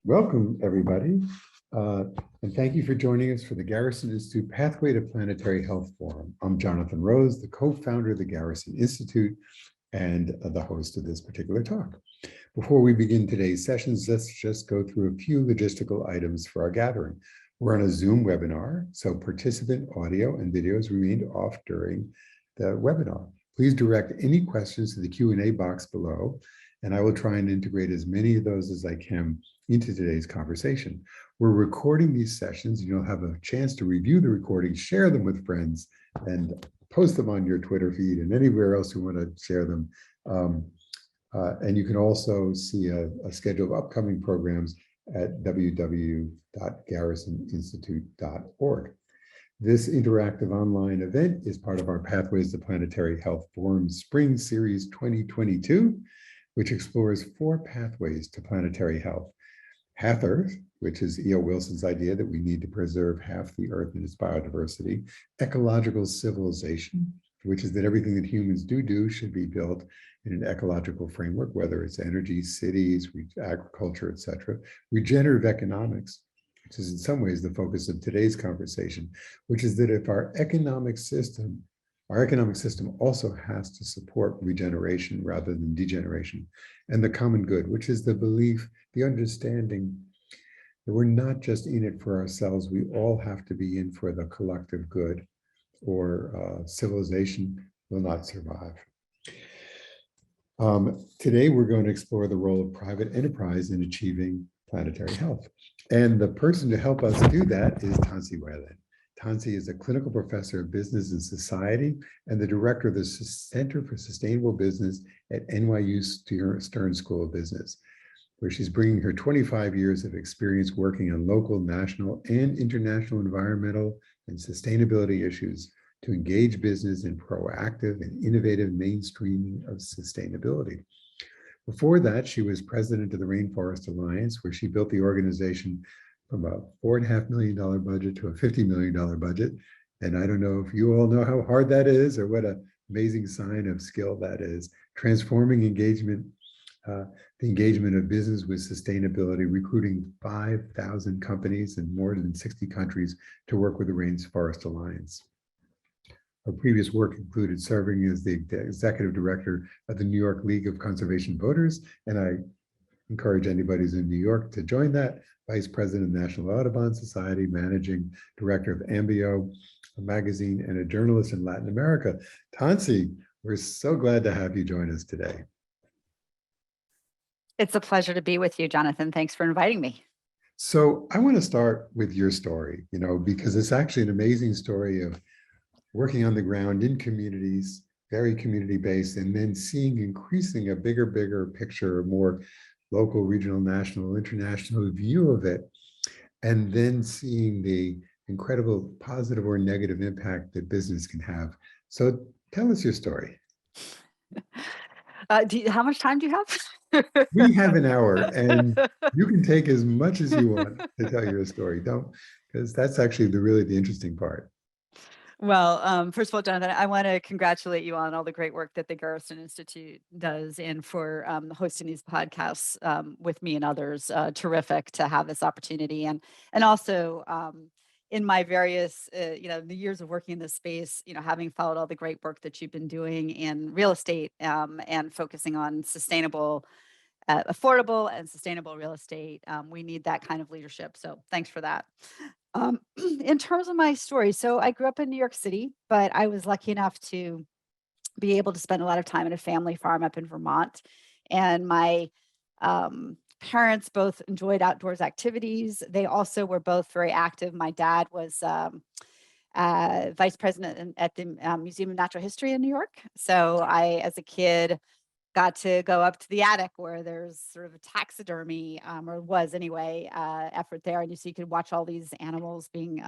Welcome, everybody, and thank you for joining us for the Garrison Institute Pathway to Planetary Health Forum. I'm Jonathan Rose, the co-founder of the Garrison Institute and the host of this particular talk. Before we begin today's sessions, let's just go through a few logistical items for our gathering. We're on a Zoom webinar, so participant audio and videos remained off during the webinar. Please direct any questions to the Q&A box below, and I will try and integrate as many of those as I can into today's conversation. We're recording these sessions, and you'll have a chance to review the recordings, share them with friends, and post them on your Twitter feed and anywhere else you want to share them. And you can also see a schedule of upcoming programs at www.garrisoninstitute.org. This interactive online event is part of our Pathways to Planetary Health Forum Spring Series 2022, which explores 4 pathways to planetary health. Half Earth, which is E.O. Wilson's idea that we need to preserve half the Earth and its biodiversity. Ecological civilization, which is that everything that humans do should be built in an ecological framework, whether it's energy, cities, agriculture, etc. Regenerative economics, which is in some ways the focus of today's conversation, which is that if our economic system also has to support regeneration rather than degeneration. And the common good, which is the belief, the understanding that we're not just in it for ourselves, we all have to be in for the collective good, or civilization will not survive. Today, we're going to explore the role of private enterprise in achieving planetary health. And the person to help us do that is Tensie Whelan. Tensie is a clinical professor of business and society and the director of the Center for Sustainable Business at NYU Stern School of Business, where she's bringing her 25 years of experience working on local, national, and international environmental and sustainability issues to engage business in proactive and innovative mainstreaming of sustainability. Before that, she was president of the Rainforest Alliance, where she built the organization from a $4.5 million budget to a $50 million budget. And I don't know if you all know how hard that is or what an amazing sign of skill that is. Transforming engagement, the engagement of business with sustainability, recruiting 5,000 companies in more than 60 countries to work with the Rainforest Alliance. Her previous work included serving as the executive director of the New York League of Conservation Voters, and I encourage anybody who's in New York to join that. Vice President of the National Audubon Society, Managing Director of Ambio, a magazine, and a journalist in Latin America. Tensie, we're so glad to have you join us today. It's a pleasure to be with you, Jonathan. Thanks for inviting me. So I want to start with your story, because it's actually an amazing story of working on the ground in communities, very community-based, and then seeing increasing a bigger picture, more local, regional, national, international view of it, and then seeing the incredible positive or negative impact that business can have. So tell us your story. How much time do you have? We have an hour, and you can take as much as you want to tell your story. Because that's actually really the interesting part. Well, first of all, Jonathan, I want to congratulate you on all the great work that the Garrison Institute does and for hosting these podcasts with me and others. Terrific to have this opportunity. And also in my various, the years of working in this space, having followed all the great work that you've been doing in real estate and focusing on sustainable, affordable and sustainable real estate, we need that kind of leadership. So thanks for that. In terms of my story, so I grew up in New York City, but I was lucky enough to be able to spend a lot of time at a family farm up in Vermont. And my parents both enjoyed outdoors activities. They also were both very active. My dad was vice president at the Museum of Natural History in New York. So I, as a kid, got to go up to the attic where there's sort of a taxidermy, or was anyway, effort there. And so you could watch all these animals being,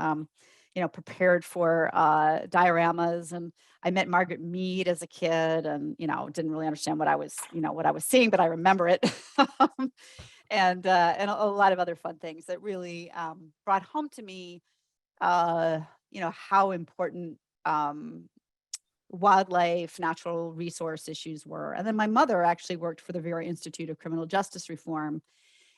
prepared for dioramas. And I met Margaret Mead as a kid and, didn't really understand what I was seeing, but I remember it. and a lot of other fun things that really brought home to me, how important wildlife, natural resource issues were. And then my mother actually worked for the very Institute of Criminal Justice Reform.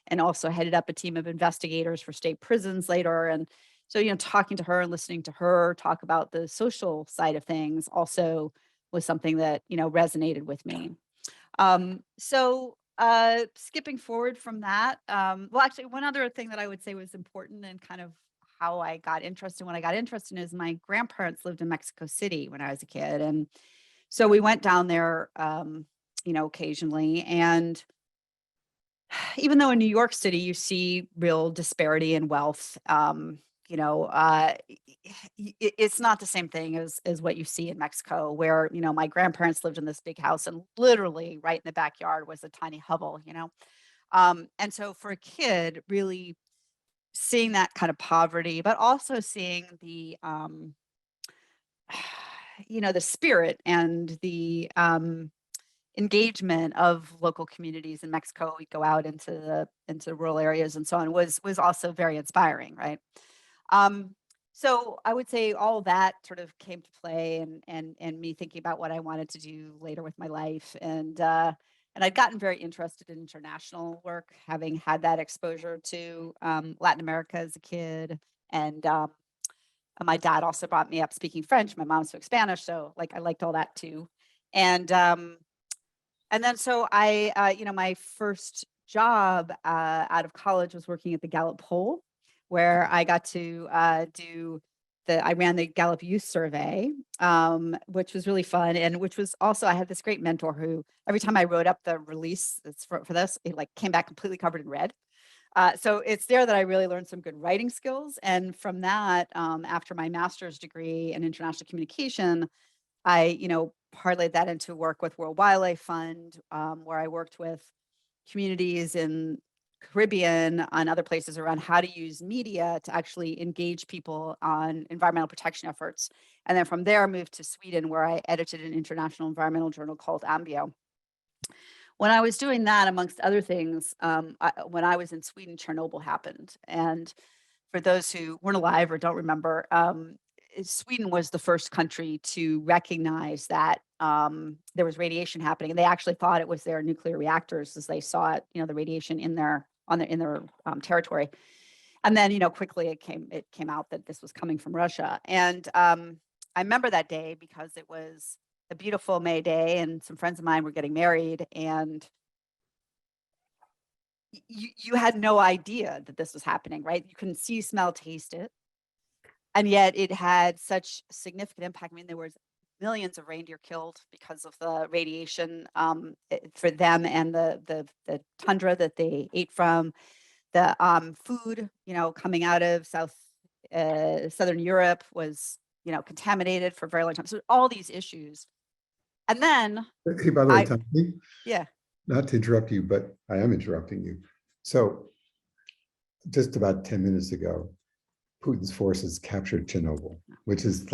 and also headed up a team of investigators for state prisons later. And so, talking to her and listening to her talk about the social side of things also was something that, resonated with me. Skipping forward from that, well, actually, one other thing that I would say was important and kind of how I got interested when I got interested is my grandparents lived in Mexico City when I was a kid. And so we went down there, occasionally. And even though in New York City, you see real disparity in wealth, it's not the same thing as what you see in Mexico, where, my grandparents lived in this big house and literally right in the backyard was a tiny hovel. And so for a kid, really seeing that kind of poverty, but also seeing the, the spirit and the engagement of local communities in Mexico. We go out into rural areas and so on was also very inspiring, right? So I would say all that sort of came to play and me thinking about what I wanted to do later with my life. And I'd gotten very interested in international work, having had that exposure to Latin America as a kid. And my dad also brought me up speaking French. My mom spoke Spanish, so I liked all that too. And then so my first job out of college was working at the Gallup poll, where I got to I ran the Gallup Youth Survey, which was really fun. And which was also, I had this great mentor who every time I wrote up the release for this, it came back completely covered in red. So it's there that I really learned some good writing skills. And from that, after my master's degree in international communication, I, parlayed that into work with World Wildlife Fund, where I worked with communities in Caribbean and other places around how to use media to actually engage people on environmental protection efforts. And then from there, I moved to Sweden, where I edited an international environmental journal called Ambio. When I was doing that, amongst other things, when I was in Sweden, Chernobyl happened. And for those who weren't alive or don't remember, Sweden was the first country to recognize that there was radiation happening, and they actually thought it was their nuclear reactors as they saw it, the radiation in their territory. And then, quickly it came out that this was coming from Russia. And I remember that day because it was a beautiful May day, and some friends of mine were getting married, and you had no idea that this was happening, right? You couldn't see, smell, taste it. And yet it had such significant impact. I mean, there was millions of reindeer killed because of the radiation for them, and the tundra that they ate from, the food, coming out of Southern Europe was, contaminated for a very long time. So all these issues. And then Hey, by the way, Tommy, yeah. not to interrupt you, but I am interrupting you. So just about 10 minutes ago, Putin's forces captured Chernobyl, which is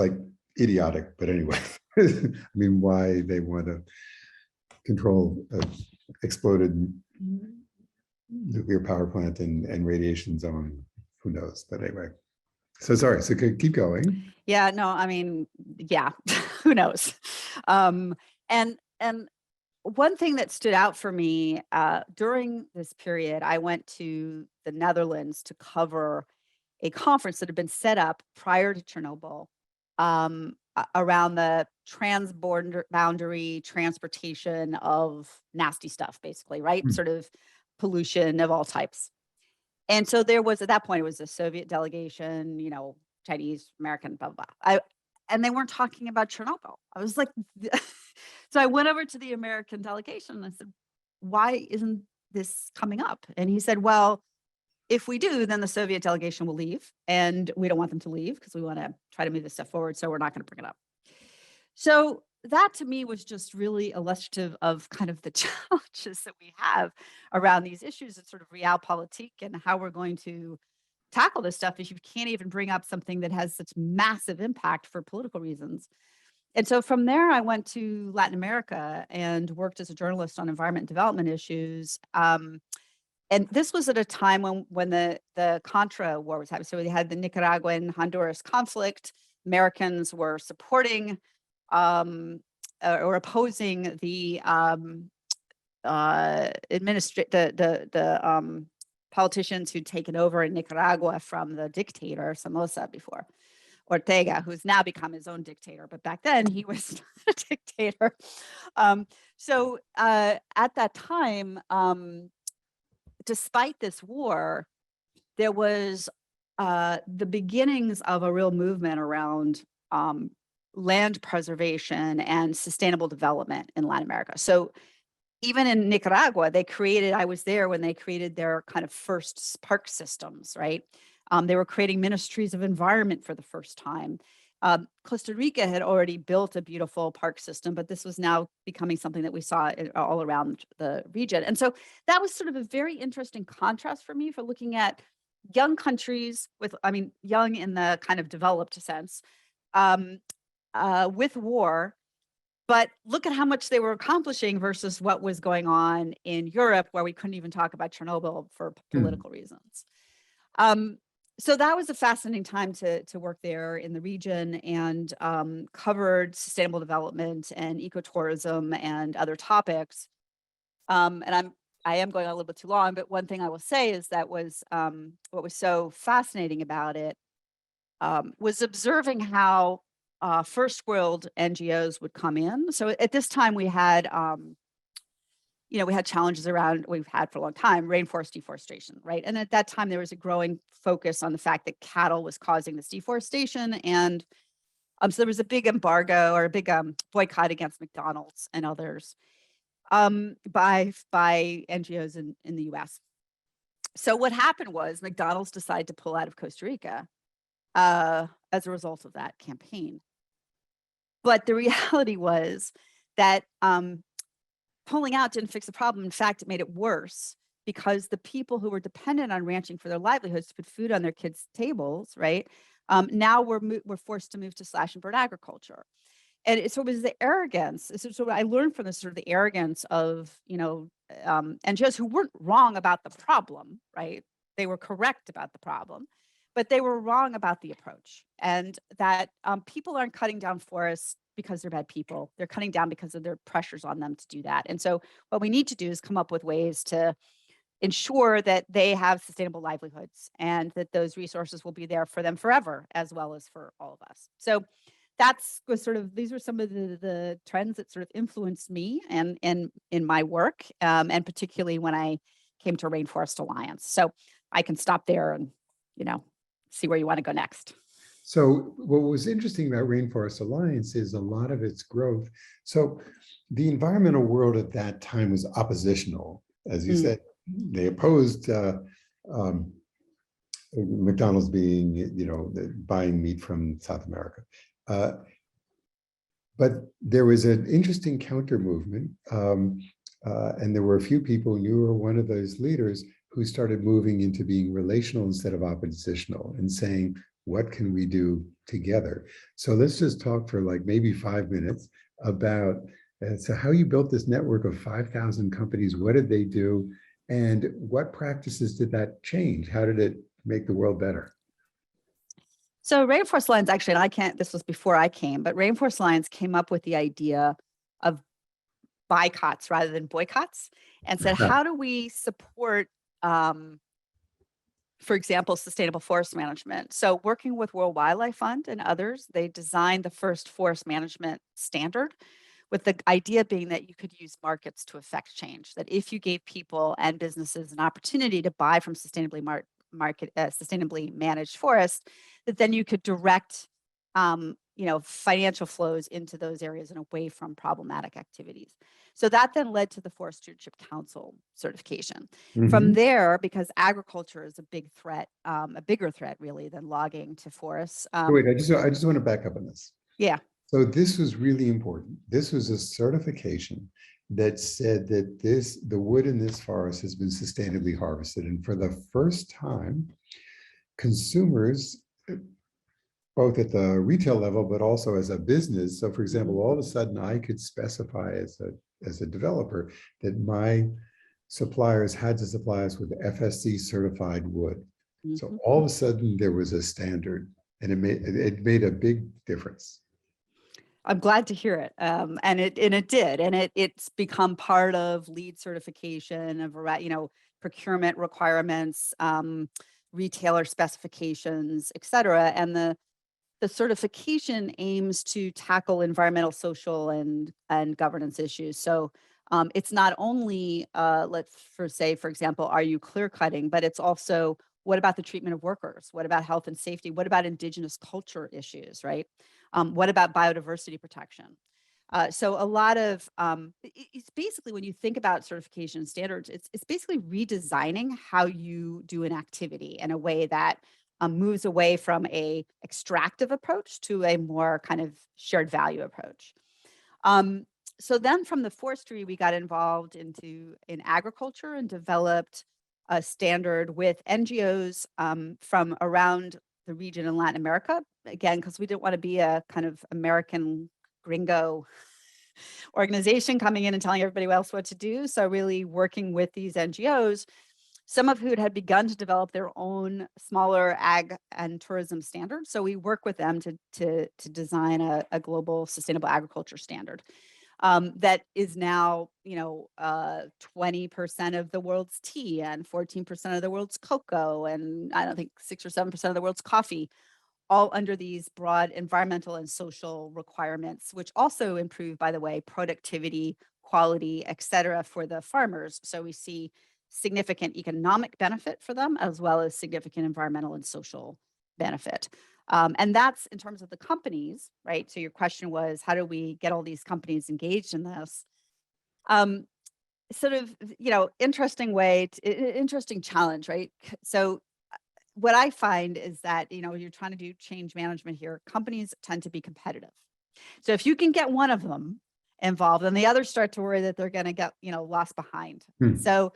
idiotic, but anyway, I mean, why they want to control exploded nuclear power plant and radiation zone, who knows, but anyway. So sorry, so keep going. Yeah, no, I mean, yeah, who knows? And one thing that stood out for me during this period, I went to the Netherlands to cover a conference that had been set up prior to Chernobyl around the transboundary transportation of nasty stuff, basically, right? Sort of pollution of all types. And so there was, at that point, it was a Soviet delegation, Chinese, American, blah, blah, blah. And they weren't talking about Chernobyl. I was like, so I went over to the American delegation and I said, why isn't this coming up? And he said, well, if we do, then the Soviet delegation will leave, and we don't want them to leave because we want to try to move this stuff forward. So we're not going to bring it up. So that to me was just really illustrative of kind of the challenges that we have around these issues of sort of realpolitik and how we're going to tackle this stuff if you can't even bring up something that has such massive impact for political reasons. And so from there, I went to Latin America and worked as a journalist on environment and development issues. And this was at a time when the Contra war was happening. So we had the Nicaraguan Honduras conflict. Americans were supporting or opposing the politicians who'd taken over in Nicaragua from the dictator Somoza before, Ortega, who's now become his own dictator, but back then he was not a dictator. So at that time, despite this war, there was the beginnings of a real movement around land preservation and sustainable development in Latin America. So even in Nicaragua, I was there when they created their kind of first park systems, right? They were creating ministries of environment for the first time. Costa Rica had already built a beautiful park system, but this was now becoming something that we saw all around the region. And so that was sort of a very interesting contrast for me for looking at young countries young in the kind of developed sense, with war, but look at how much they were accomplishing versus what was going on in Europe, where we couldn't even talk about Chernobyl for political reasons. So that was a fascinating time to work there in the region, and covered sustainable development and ecotourism and other topics. And I am going a little bit too long, but one thing I will say is that was what was so fascinating about it was observing how first world NGOs would come in. So at this time we had, we had challenges around, we've had for a long time, rainforest deforestation, right? And at that time there was a growing focus on the fact that cattle was causing this deforestation. And so there was a big embargo or a big boycott against McDonald's and others by NGOs in the US. So what happened was McDonald's decided to pull out of Costa Rica as a result of that campaign. But the reality was that pulling out didn't fix the problem. In fact, it made it worse, because the people who were dependent on ranching for their livelihoods to put food on their kids' tables, right, now we're forced to move to slash and burn agriculture. And so it was the arrogance. So what I learned from this, sort of the arrogance of, NGOs who weren't wrong about the problem, right? They were correct about the problem, but they were wrong about the approach. And that people aren't cutting down forests because they're bad people. They're cutting down because of their pressures on them to do that. And so what we need to do is come up with ways to ensure that they have sustainable livelihoods and that those resources will be there for them forever, as well as for all of us. So these were some of the trends that sort of influenced me and in my work, and particularly when I came to Rainforest Alliance. So I can stop there and, see where you want to go next. So what was interesting about Rainforest Alliance is a lot of its growth. So the environmental world at that time was oppositional, as you said. They opposed McDonald's buying meat from South America. But there was an interesting counter movement, and there were a few people, and you were one of those leaders, who started moving into being relational instead of oppositional and saying, what can we do together? So let's just talk for like maybe 5 minutes about so how you built this network of 5,000 companies. What did they do? And what practices did that change? How did it make the world better? So Rainforest Alliance, actually, and this was before I came, but Rainforest Alliance came up with the idea of boycotts rather than boycotts, and said, how do we support, for example, sustainable forest management? So working with World Wildlife Fund and others, they designed the first forest management standard, with the idea being that you could use markets to affect change, that if you gave people and businesses an opportunity to buy from sustainably managed forests, that then you could direct financial flows into those areas and away from problematic activities. So that then led to the Forest Stewardship Council certification. From there, because agriculture is a big threat, a bigger threat really than logging to forests. Wait, I just want to back up on this. Yeah. So this was really important. This was a certification that said that the wood in this forest has been sustainably harvested. And for the first time, consumers, both at the retail level, but also as a business. So for example, all of a sudden I could specify as a developer that my suppliers had to supply us with FSC certified wood. So all of a sudden there was a standard, and it made a big difference. I'm glad to hear it. And it did. And it's become part of LEED certification, procurement requirements, retailer specifications, et cetera. And the certification aims to tackle environmental, social, and governance issues. So it's not only, for example, are you clear cutting, but it's also, what about the treatment of workers? What about health and safety? What about indigenous culture issues, right? What about biodiversity protection? So a lot of, it's basically, when you think about certification standards, it's basically redesigning how you do an activity in a way that moves away from a extractive approach to a more kind of shared value approach. So then from the forestry, we got involved in agriculture and developed a standard with NGOs from around the region in Latin America, again, because we didn't want to be a kind of American gringo organization coming in and telling everybody else what to do. So really working with these NGOs, some of who had begun to develop their own smaller ag and tourism standards. So we work with them to design a global sustainable agriculture standard that is now, 20% of the world's tea and 14% of the world's cocoa, and I don't think 6 or 7% of the world's coffee, all under these broad environmental and social requirements, which also improve, by the way, productivity, quality, et cetera, for the farmers. So we see significant economic benefit for them, as well as significant environmental and social benefit. And that's in terms of the companies, right? So your question was, how do we get all these companies engaged in this? Sort of, interesting challenge, right? So what I find is that, you're trying to do change management here, companies tend to be competitive. So if you can get one of them involved, then the others start to worry that they're going to get, lost behind. So,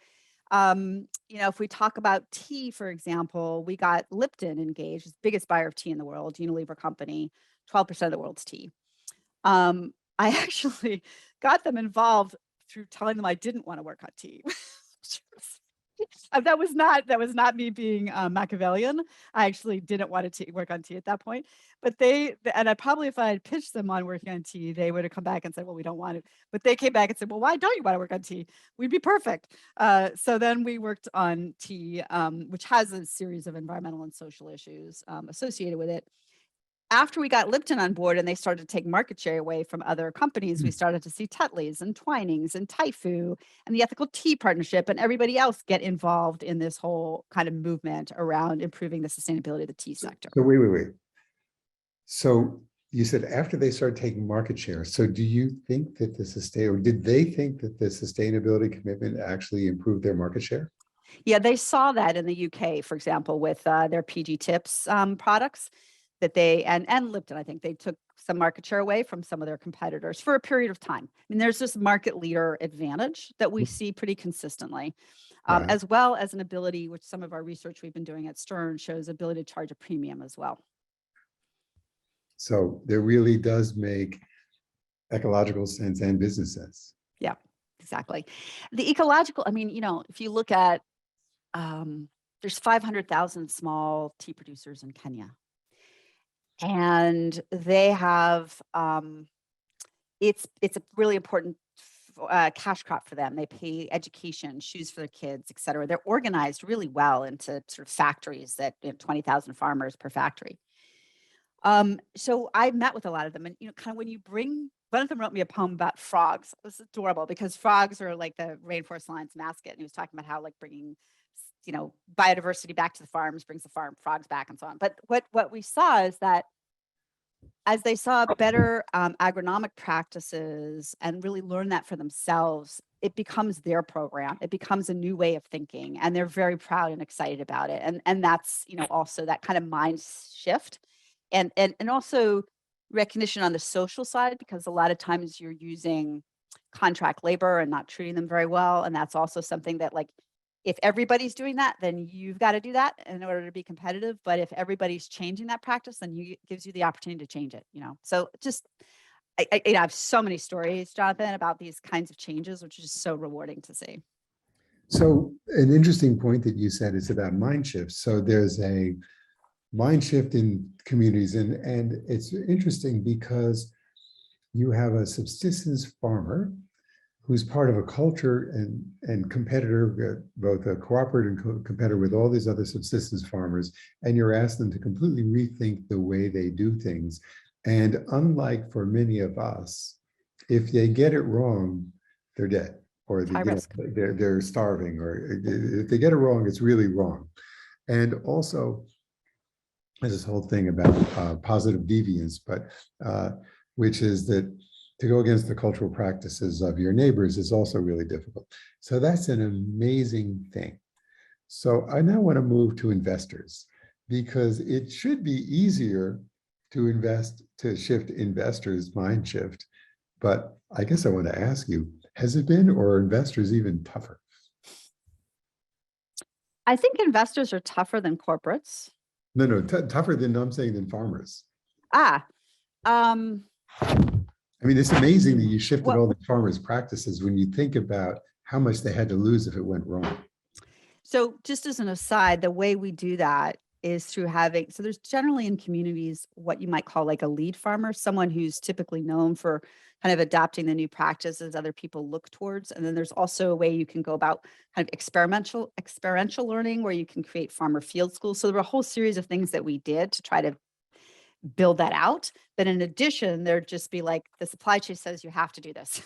if we talk about tea, for example, we got Lipton engaged, the biggest buyer of tea in the world, Unilever company, 12% of the world's tea. I actually got them involved through telling them I didn't want to work on tea. That was not me being Machiavellian. I actually didn't want to work on tea at that point. But I probably, if I had pitched them on working on tea, they would have come back and said, well, we don't want it. But they came back and said, well, why don't you want to work on tea? We'd be perfect. So then we worked on tea, which has a series of environmental and social issues associated with it. After we got Lipton on board and they started to take market share away from other companies, we started to see Tetley's and Twinings and Taifu and the Ethical Tea Partnership and everybody else get involved in this whole kind of movement around improving the sustainability of the tea sector. So wait. So you said after they started taking market share. So do you think that did they think that the sustainability commitment actually improved their market share? Yeah, they saw that in the UK, for example, with their PG Tips products. That and Lipton, I think they took some market share away from some of their competitors for a period of time. I mean, there's this market leader advantage that we see pretty consistently, Right. as well as an ability, which some of our research we've been doing at Stern shows ability to charge a premium as well. So there really does make ecological sense and business sense. Yeah, exactly. The ecological, if you look at, there's 500,000 small tea producers in Kenya. And they have, it's a really important cash crop for them. They pay education, shoes for their kids, et cetera. They're organized really well into sort of factories that 20,000 farmers per factory. So I met with a lot of them and, kind of when you bring, one of them wrote me a poem about frogs. It was adorable because frogs are like the Rainforest Alliance mascot. And he was talking about how like bringing biodiversity back to the farms brings the frogs back and so on. But what we saw is that as they saw better agronomic practices and really learn that for themselves, it becomes their program. It becomes a new way of thinking, and they're very proud and excited about it. And that's also that kind of mind shift, and also recognition on the social side, because a lot of times you're using contract labor and not treating them very well, and that's also something that like. If everybody's doing that, then you've got to do that in order to be competitive. But if everybody's changing that practice, then it gives you the opportunity to change it, So just, I have so many stories, Jonathan, about these kinds of changes, which is just so rewarding to see. So an interesting point that you said is about mind shifts. So there's a mind shift in communities, and it's interesting because you have a subsistence farmer who's part of a culture and competitor, both a cooperative and competitor with all these other subsistence farmers, and you're asking them to completely rethink the way they do things. And unlike for many of us, if they get it wrong, they're dead, or It's high risk. they're starving, or if they get it wrong, it's really wrong. And also, there's this whole thing about positive deviance, but which is that to go against the cultural practices of your neighbors is also really difficult. So that's an amazing thing. So I now want to move to investors, because it should be easier to invest, to shift investors' mind shift. But I guess I want to ask you, has it been, or are investors even tougher? I think investors are tougher than corporates. No, tougher than, I'm saying, than farmers. Ah, um, I mean, it's amazing that you shifted well, all the farmers' practices when you think about how much they had to lose if it went wrong. so just as an aside, the way we do that is through having, so there's generally in communities what you might call like a lead farmer, someone who's typically known for kind of adapting the new practices other people look towards. And then there's also a way you can go about kind of experiential learning where you can create farmer field schools. So there were a whole series of things that we did to try to build that out. But in addition, there'd just be like, the supply chain says you have to do this.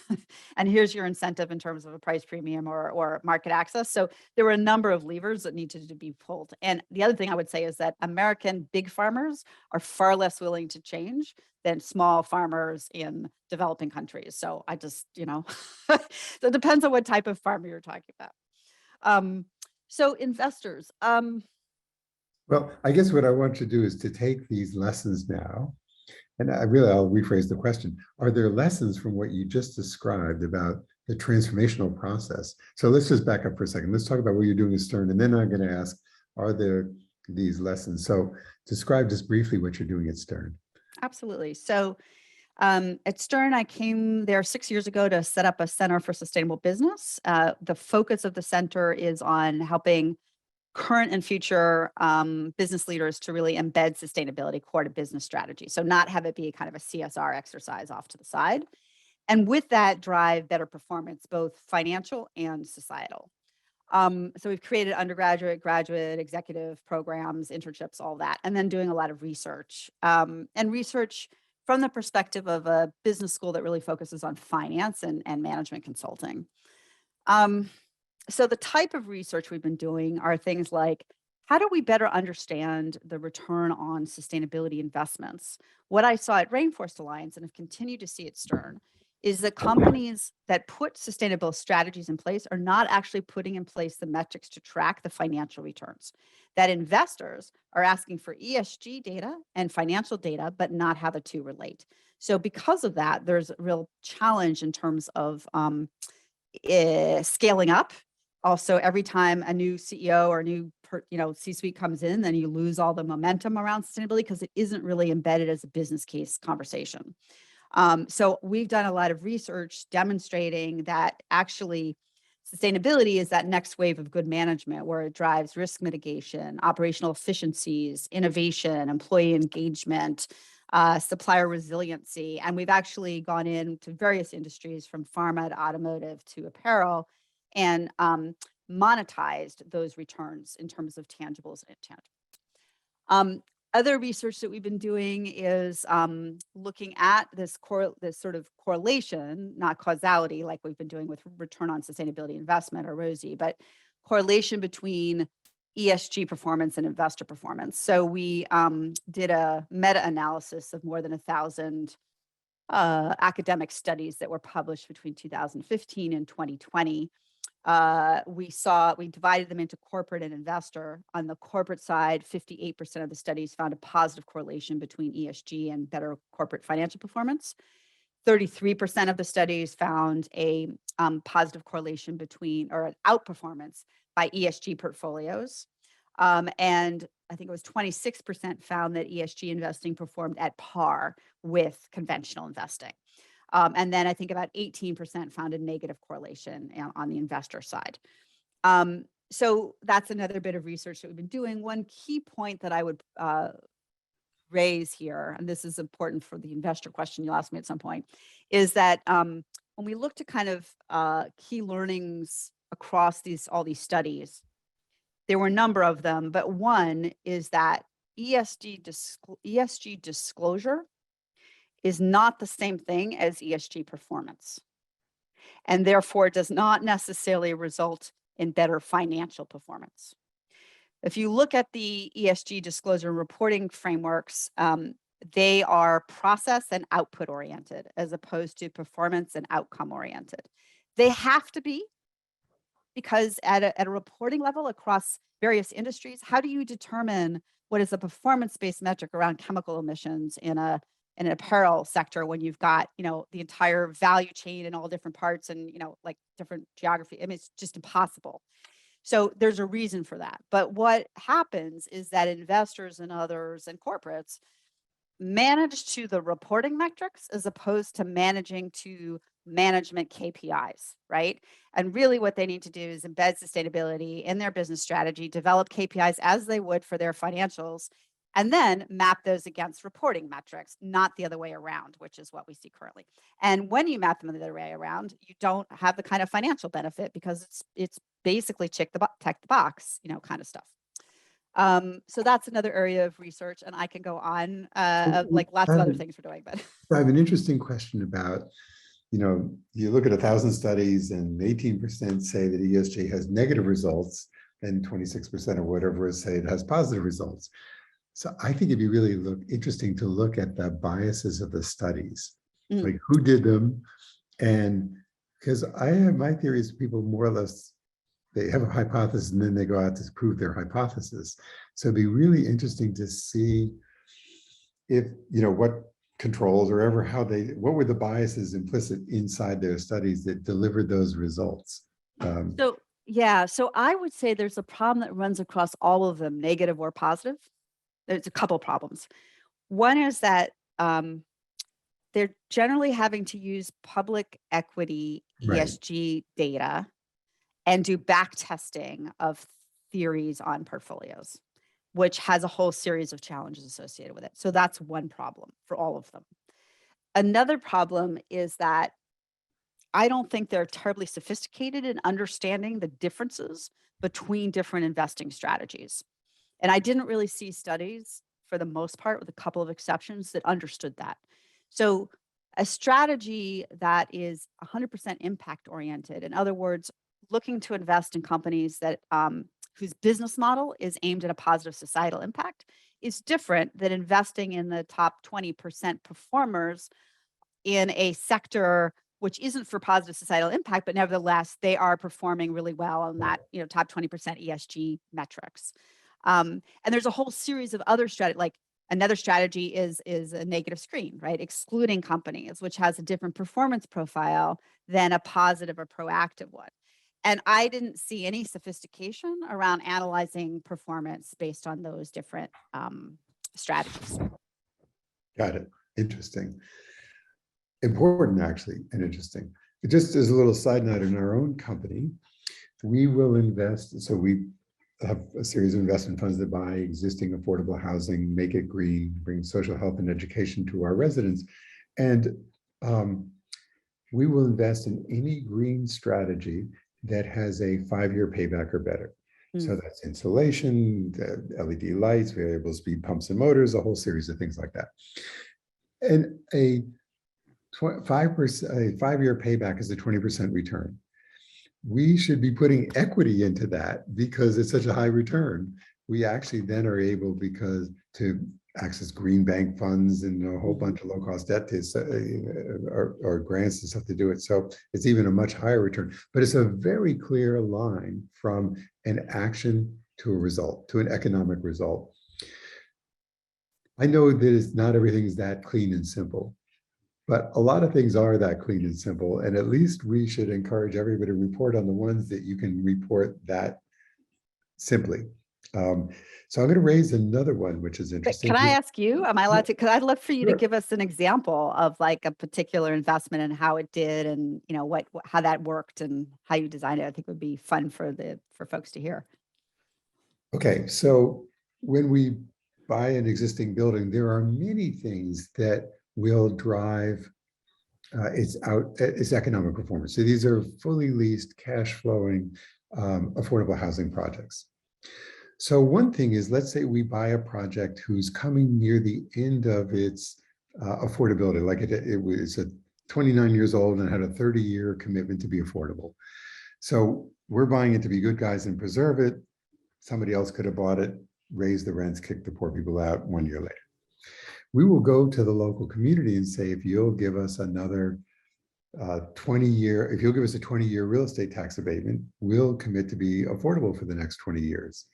And here's your incentive in terms of a price premium or market access. So there were a number of levers that needed to be pulled. And the other thing I would say is that American big farmers are far less willing to change than small farmers in developing countries. So I just, so it depends on what type of farmer you're talking about. So investors, Well, I guess what I want to do is to take these lessons now, and I'll rephrase the question. Are there lessons from what you just described about the transformational process? So let's just back up for a second. Let's talk about what you're doing at Stern, and then I'm going to ask, are there these lessons? So describe just briefly what you're doing at Stern. absolutely. So at Stern, I came there 6 years ago to set up a Center for Sustainable Business. The focus of the center is on helping current and future business leaders to really embed sustainability core to business strategy. So not have it be kind of a CSR exercise off to the side. And with that, drive better performance, both financial and societal. So we've created undergraduate, graduate, executive programs, internships, all that, and then doing a lot of research and research from the perspective of a business school that really focuses on finance and management consulting. So the type of research we've been doing are things like, how do we better understand the return on sustainability investments? What I saw at Rainforest Alliance and have continued to see at Stern is that companies that put sustainable strategies in place are not actually putting in place the metrics to track the financial returns. That investors are asking for ESG data and financial data, but not how the two relate. So because of that, there's a real challenge in terms of scaling up. Also, every time a new CEO or a new C-suite comes in, then you lose all the momentum around sustainability because it isn't really embedded as a business case conversation. So we've done a lot of research demonstrating that actually sustainability is that next wave of good management where it drives risk mitigation, operational efficiencies, innovation, employee engagement, supplier resiliency. And we've actually gone into various industries from pharma to automotive to apparel and monetized those returns in terms of tangibles and intangibles. Other research that we've been doing is looking at this sort of correlation, not causality, like we've been doing with return on sustainability investment or ROSI, but correlation between ESG performance and investor performance. So we did a meta-analysis of more than 1,000 academic studies that were published between 2015 and 2020. We divided them into corporate and investor. On the corporate side, 58% of the studies found a positive correlation between ESG and better corporate financial performance. 33% of the studies found a positive correlation between or an outperformance by ESG portfolios. And I think it was 26% found that ESG investing performed at par with conventional investing. And then I think about 18% found a negative correlation on the investor side. So that's another bit of research that we've been doing. One key point that I would raise here, and this is important for the investor question you'll ask me at some point, is that when we looked at kind of key learnings across all these studies, there were a number of them, but one is that ESG disclosure is not the same thing as ESG performance, and therefore does not necessarily result in better financial performance. If you look at the ESG disclosure reporting frameworks, they are process and output oriented as opposed to performance and outcome oriented. They have to be, because at a reporting level across various industries, how do you determine what is a performance-based metric around chemical emissions in an apparel sector when you've got, the entire value chain in all different parts and, like different geography? I mean, it's just impossible. So there's a reason for that. But what happens is that investors and others and corporates manage to the reporting metrics as opposed to managing to management KPIs, right? And really what they need to do is embed sustainability in their business strategy, develop KPIs as they would for their financials, and then map those against reporting metrics, not the other way around, which is what we see currently. And when you map them the other way around, you don't have the kind of financial benefit because it's basically check the box, kind of stuff. So that's another area of research, and I can go on like lots of other things we're doing. But I have an interesting question about, you look at 1,000 studies and 18% say that ESG has negative results, and 26% or whatever say it has positive results. So I think it'd be really interesting to look at the biases of the studies, like who did them, and because my theory is people more or less, they have a hypothesis and then they go out to prove their hypothesis. So it'd be really interesting to see if, what controls or ever what were the biases implicit inside their studies that delivered those results. So I would say there's a problem that runs across all of them, negative or positive. There's a couple problems. One is that they're generally having to use public equity ESG data and do back testing of theories on portfolios, which has a whole series of challenges associated with it. So that's one problem for all of them. Another problem is that I don't think they're terribly sophisticated in understanding the differences between different investing strategies. And I didn't really see studies, for the most part, with a couple of exceptions, that understood that. So a strategy that is 100% impact oriented, in other words, looking to invest in companies that whose business model is aimed at a positive societal impact, is different than investing in the top 20% performers in a sector which isn't for positive societal impact, but nevertheless, they are performing really well on that, top 20% ESG metrics. And there's a whole series of other strategies, like another strategy is a negative screen, right? Excluding companies, which has a different performance profile than a positive or proactive one. And I didn't see any sophistication around analyzing performance based on those different strategies. Got it. Interesting. Important, actually, and interesting. Just as a little side note, in our own company, we will invest. So we have a series of investment funds that buy existing affordable housing, make it green, bring social health and education to our residents. And we will invest in any green strategy that has a 5-year payback or better. So that's insulation, LED lights, variable speed pumps and motors, a whole series of things like that. And a 5-year payback is a 20% return. We should be putting equity into that because it's such a high return. We actually then are able to access green bank funds and a whole bunch of low-cost debt or grants and stuff to do it. So it's even a much higher return, but it's a very clear line from an action to a result, to an economic result. I know that not everything is that clean and simple, but a lot of things are that clean and simple, and at least we should encourage everybody to report on the ones that you can report that simply. So I'm going to raise another one, which is interesting. But can I ask you, am I allowed to, because I'd love for you to give us an example of like a particular investment and how it did and how that worked and how you designed it. I think would be fun for folks to hear. Okay, so when we buy an existing building, there are many things that will drive it's economic performance. So these are fully leased, cash flowing, affordable housing projects. So one thing is, let's say we buy a project who's coming near the end of its affordability, like it was 29 years old and had a 30-year commitment to be affordable. So we're buying it to be good guys and preserve it. Somebody else could have bought it, raised the rents, kicked the poor people out 1 year later. We will go to the local community and say, if you'll give us another 20-year, if you'll give us a 20-year real estate tax abatement, we'll commit to be affordable for the next 20 years.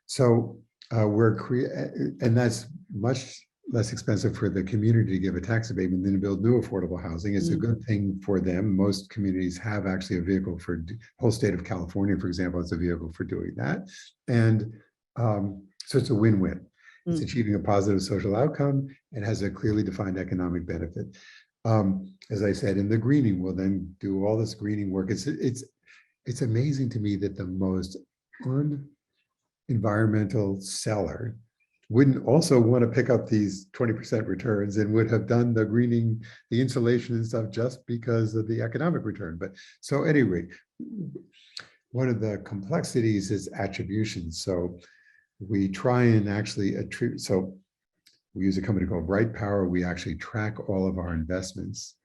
So and that's much less expensive for the community to give a tax abatement than to build new affordable housing. It's a good thing for them. Most communities have actually a vehicle for the whole state of California, for example, it's a vehicle for doing that. And so it's a win-win. It's achieving a positive social outcome and has a clearly defined economic benefit. As I said, in the greening, we'll then do all this greening work. It's amazing to me that the most environmental seller wouldn't also want to pick up these 20% returns and would have done the greening, the insulation and stuff just because of the economic return. But so anyway, one of the complexities is attribution. So we try and actually attribute, so we use a company called Bright Power. We actually track all of our investments,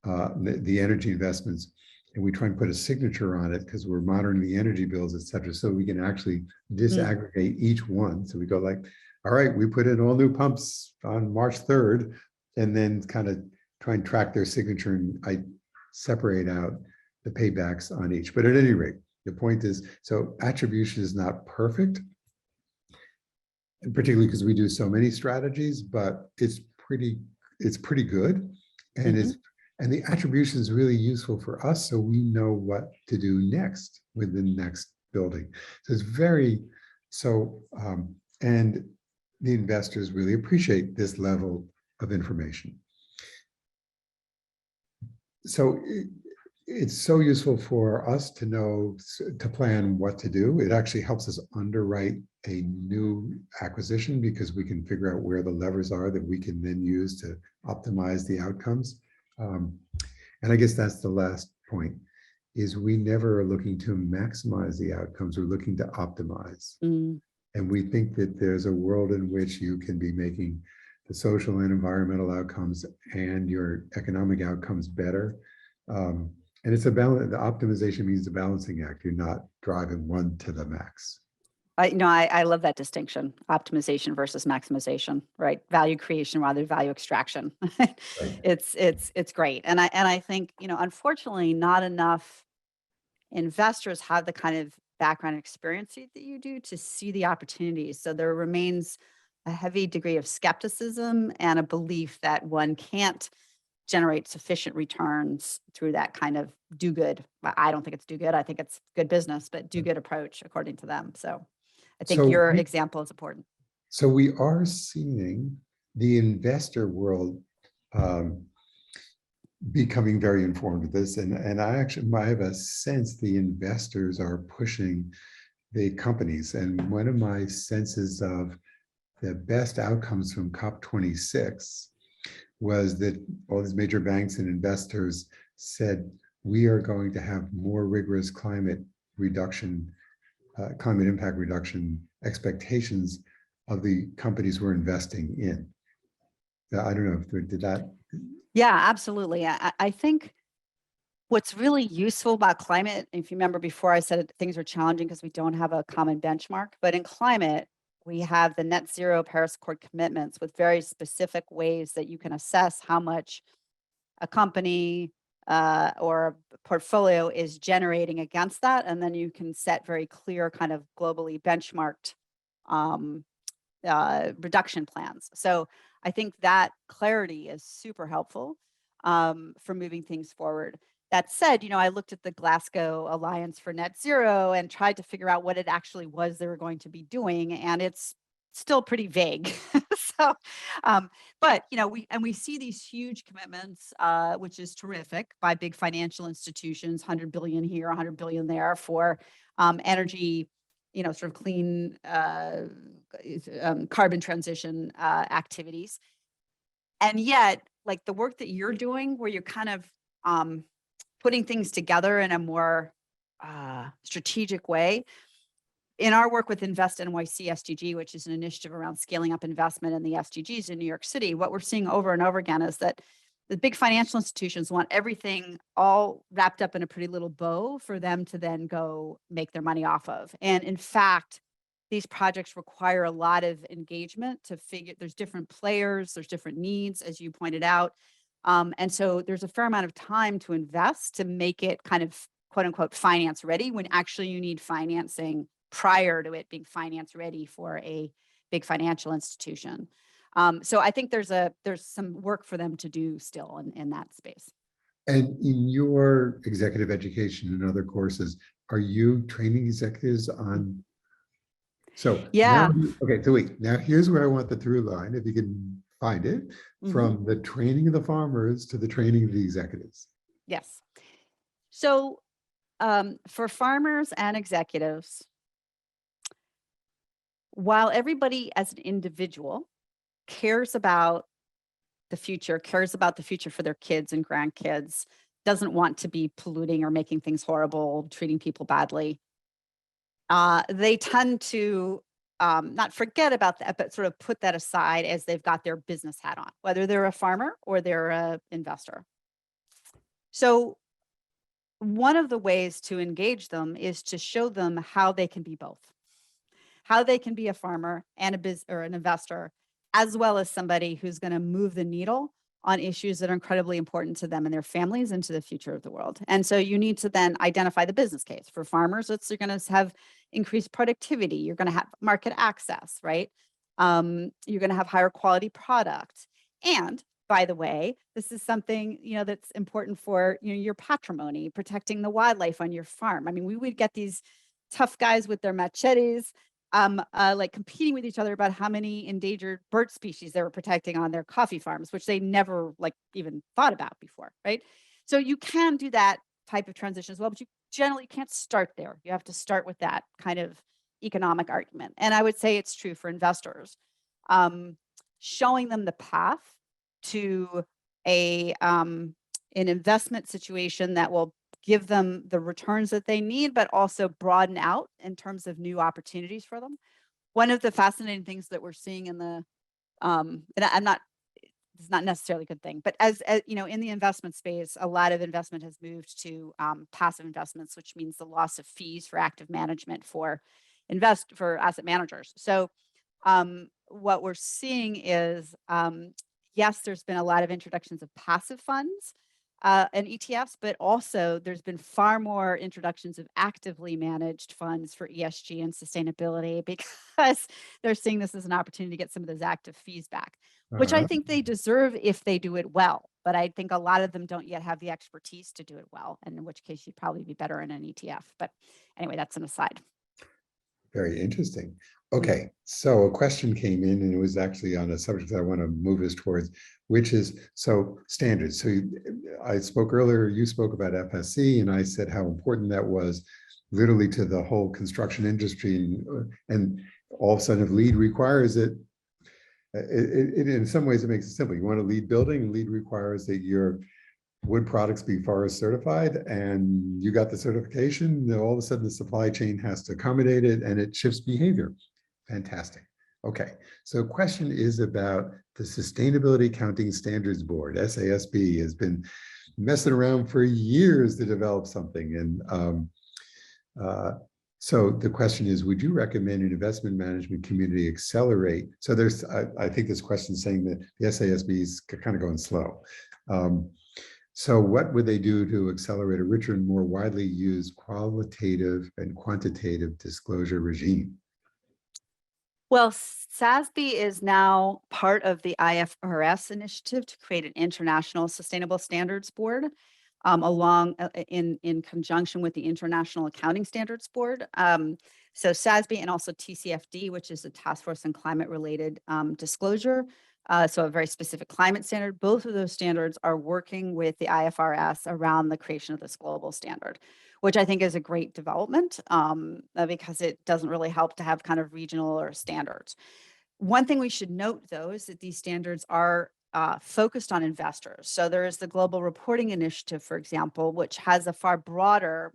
the energy investments, and we try and put a signature on it because we're monitoring the energy bills, et cetera, so we can actually disaggregate each one. So we go like, all right, we put in all new pumps on March 3rd, and then kind of try and track their signature, and I separate out the paybacks on each. But at any rate, the point is, so attribution is not perfect, and particularly because we do so many strategies, but it's pretty good. And and the attribution is really useful for us, so we know what to do next with the next building. So it's very, and the investors really appreciate this level of information. So it's so useful for us to know, to plan what to do. It actually helps us underwrite a new acquisition because we can figure out where the levers are that we can then use to optimize the outcomes. And I guess that's the last point, is we never are looking to maximize the outcomes, we're looking to optimize. And we think that there's a world in which you can be making the social and environmental outcomes and your economic outcomes better. And it's a balance. The optimization means the balancing act. You're not driving one to the max. I love that distinction: optimization versus maximization, right? Value creation rather than value extraction. Right. It's great, and I think, unfortunately, not enough investors have the kind of background experience that you do to see the opportunities. So there remains a heavy degree of skepticism and a belief that one can't generate sufficient returns through that kind of do good. I don't think it's do good. I think it's good business, but do good approach according to them. So I think your example is important. So we are seeing the investor world becoming very informed with this. And I have a sense the investors are pushing the companies. And one of my senses of the best outcomes from COP26 was that all these major banks and investors said, we are going to have more rigorous climate impact reduction expectations of the companies we're investing in. I don't know if did that. Yeah, absolutely. I think what's really useful about climate, if you remember before I said things are challenging because we don't have a common benchmark, but in climate, we have the net zero Paris Accord commitments with very specific ways that you can assess how much a company or a portfolio is generating against that. And then you can set very clear kind of globally benchmarked reduction plans. So I think that clarity is super helpful for moving things forward. That said, I looked at the Glasgow Alliance for Net Zero and tried to figure out what it actually was they were going to be doing, and it's still pretty vague. So, but we see these huge commitments, which is terrific, by big financial institutions, 100 billion here, 100 billion there for energy, sort of clean carbon transition activities. And yet like the work that you're doing, where you're kind of putting things together in a more strategic way. In our work with Invest NYC SDG, which is an initiative around scaling up investment in the SDGs in New York City, what we're seeing over and over again is that the big financial institutions want everything all wrapped up in a pretty little bow for them to then go make their money off of. And in fact, these projects require a lot of engagement to figure, there's different players, there's different needs, as you pointed out. And so there's a fair amount of time to invest to make it kind of quote unquote finance ready, when actually you need financing prior to it being finance ready for a big financial institution. So I think there's some work for them to do still in that space. And in your executive education and other courses, are you training executives on? So yeah. Okay, so wait, now here's where I want the through line, if you can find it, from the training of the farmers to the training of the executives. Yes. So for farmers and executives, while everybody as an individual cares about the future for their kids and grandkids, doesn't want to be polluting or making things horrible, treating people badly, they tend to not forget about that, but sort of put that aside as they've got their business hat on, whether they're a farmer or they're an investor. So one of the ways to engage them is to show them how they can be both, how they can be a farmer and an investor, as well as somebody who's going to move the needle on issues that are incredibly important to them and their families and to the future of the world. And so you need to then identify the business case. For farmers, you're going to have increased productivity. You're going to have market access, right? You're going to have higher quality product. And by the way, this is something, that's important for, your patrimony, protecting the wildlife on your farm. I mean, we would get these tough guys with their machetes, like competing with each other about how many endangered bird species they were protecting on their coffee farms, which they never even thought about before, right? So you can do that type of transition as well, but you generally can't start there. You have to start with that kind of economic argument. And I would say it's true for investors. Showing them the path to an investment situation that will give them the returns that they need, but also broaden out in terms of new opportunities for them. One of the fascinating things that we're seeing in the, and it's not necessarily a good thing, but as in the investment space, a lot of investment has moved to passive investments, which means the loss of fees for active management for asset managers. So what we're seeing is, yes, there's been a lot of introductions of passive funds and ETFs, but also there's been far more introductions of actively managed funds for ESG and sustainability, because they're seeing this as an opportunity to get some of those active fees back, which I think they deserve if they do it well. But I think a lot of them don't yet have the expertise to do it well, and in which case you'd probably be better in an ETF. But anyway, that's an aside. Very interesting. Okay, so a question came in, and it was actually on a subject that I want to move us towards, which is standards. So I spoke earlier, you spoke about FSC, and I said how important that was literally to the whole construction industry. And all of a sudden, if LEED requires it, in some ways it makes it simple. You want a LEED building, LEED requires that your wood products be forest certified, and you got the certification, all of a sudden the supply chain has to accommodate it, and it shifts behavior. Fantastic. Okay, so question is about the Sustainability Accounting Standards Board. SASB has been messing around for years to develop something. And so the question is, would you recommend an investment management community accelerate? So there's, I think this question is saying that the SASB is kind of going slow. So what would they do to accelerate a richer and more widely used qualitative and quantitative disclosure regime? Well, SASB is now part of the IFRS initiative to create an international sustainable standards board, in conjunction with the International Accounting Standards Board. So SASB and also TCFD, which is a task force on climate related disclosure. So a very specific climate standard. Both of those standards are working with the IFRS around the creation of this global standard, which I think is a great development because it doesn't really help to have kind of regional or standards. One thing we should note, though, is that these standards are focused on investors. So there is the Global Reporting Initiative, for example, which has a far broader